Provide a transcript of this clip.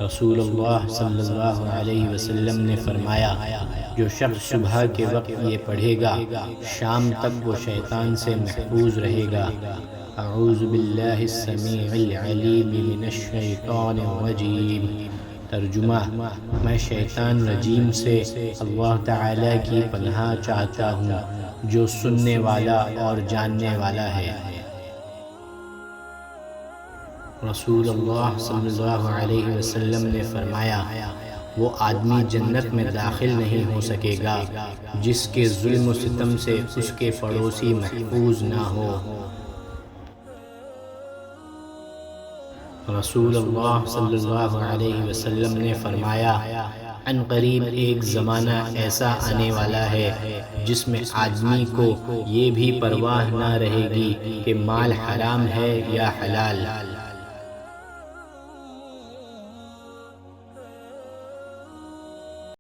رسول اللہ صلی اللہ علیہ وسلم نے فرمایا، جو شخص صبح کے وقت یہ پڑھے گا شام تک وہ شیطان سے محفوظ رہے گا۔ اعوذ باللہ السمیع العلیم من الشیطان الرجیم۔ ترجمہ: میں شیطان رجیم سے اللہ تعالیٰ کی پناہ چاہتا ہوں جو سننے والا اور جاننے والا ہے۔ رسول اللہ صلی اللہ علیہ وسلم نے فرمایا، وہ آدمی جنت میں داخل نہیں ہو سکے گا جس کے ظلم و ستم سے اس کے پڑوسی محفوظ نہ ہو۔ رسول اللہ صلی اللہ علیہ وسلم نے فرمایا، عن قریب ایک زمانہ ایسا آنے والا ہے جس میں آدمی کو یہ بھی پرواہ نہ رہے گی کہ مال حرام ہے یا حلال۔